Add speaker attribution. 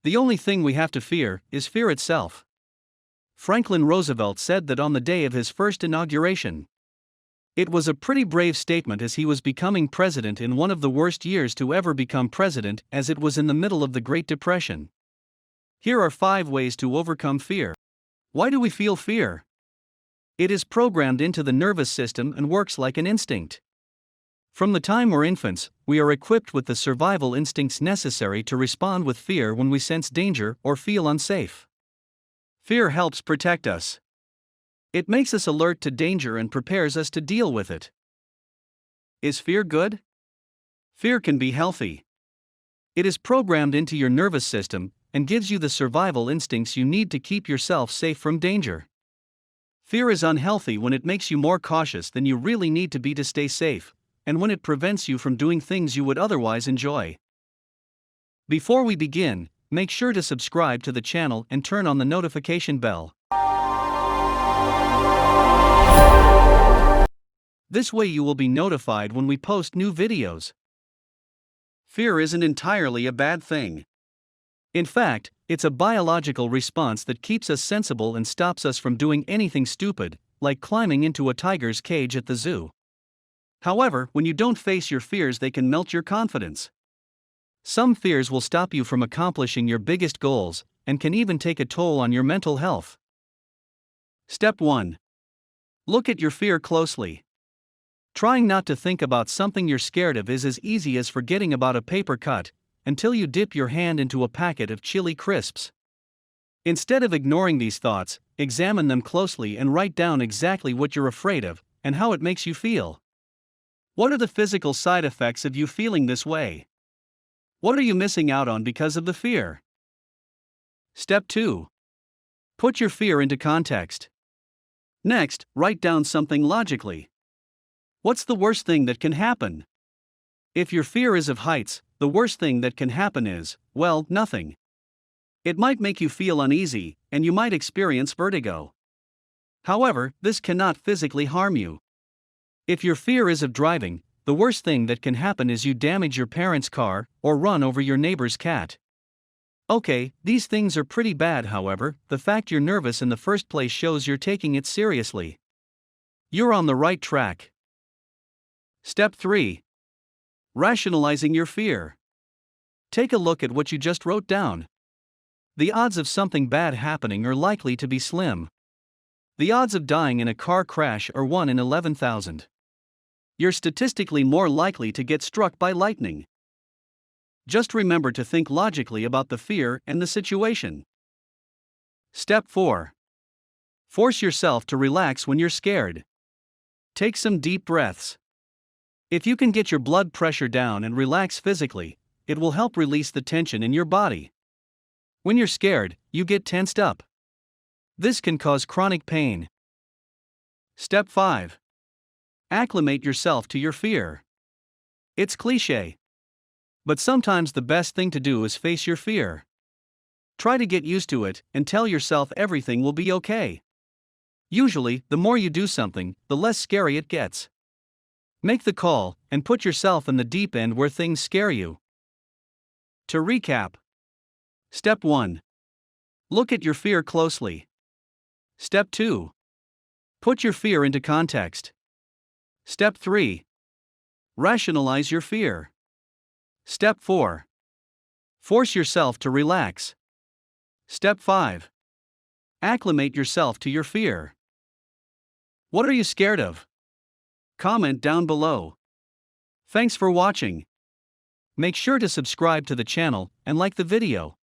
Speaker 1: The only thing we have to fear is fear itself. Franklin Roosevelt said that on the day of his first inauguration. It was a pretty brave statement as he was becoming president in one of the worst years to ever become president, as it was in the middle of the Great Depression. Here are 5 ways to overcome fear. Why do we feel fear? It is programmed into the nervous system and works like an instinct. From the time we're infants, we are equipped with the survival instincts necessary to respond with fear when we sense danger or feel unsafe. Fear helps protect us. It makes us alert to danger and prepares us to deal with it. Is fear good? Fear can be healthy. It is programmed into your nervous system and gives you the survival instincts you need to keep yourself safe from danger. Fear is unhealthy when it makes you more cautious than you really need to be to stay safe, and when it prevents you from doing things you would otherwise enjoy. Before we begin, make sure to subscribe to the channel and turn on the notification bell. This way you will be notified when we post new videos. Fear isn't entirely a bad thing. In fact, it's a biological response that keeps us sensible and stops us from doing anything stupid, like climbing into a tiger's cage at the zoo. However, when you don't face your fears, they can melt your confidence. Some fears will stop you from accomplishing your biggest goals, and can even take a toll on your mental health. Step 1. Look at your fear closely. Trying not to think about something you're scared of is as easy as forgetting about a paper cut, until you dip your hand into a packet of chili crisps. Instead of ignoring these thoughts, examine them closely and write down exactly what you're afraid of, and how it makes you feel. What are the physical side effects of you feeling this way? What are you missing out on because of the fear? Step 2. Put your fear into context. Next, write down something logically. What's the worst thing that can happen? If your fear is of heights, the worst thing that can happen is, well, nothing. It might make you feel uneasy, and you might experience vertigo. However, this cannot physically harm you. If your fear is of driving, the worst thing that can happen is you damage your parents' car, or run over your neighbor's cat. Okay, these things are pretty bad, however, the fact you're nervous in the first place shows you're taking it seriously. You're on the right track. Step 3. Rationalizing your fear. Take a look at what you just wrote down. The odds of something bad happening are likely to be slim. The odds of dying in a car crash are 1 in 11,000. You're statistically more likely to get struck by lightning. Just remember to think logically about the fear and the situation. Step 4. Force yourself to relax when you're scared. Take some deep breaths. If you can get your blood pressure down and relax physically, it will help release the tension in your body. When you're scared, you get tensed up. This can cause chronic pain. Step 5. Acclimate yourself to your fear. It's cliché. But sometimes the best thing to do is face your fear. Try to get used to it and tell yourself everything will be okay. Usually, the more you do something, the less scary it gets. Make the call and put yourself in the deep end where things scare you. To recap. Step 1. Look at your fear closely. Step 2. Put your fear into context. Step 3. Rationalize your fear. Step 4. Force yourself to relax. Step 5. Acclimate yourself to your fear. What are you scared of? Comment down below. Thanks for watching. Make sure to subscribe to the channel and like the video.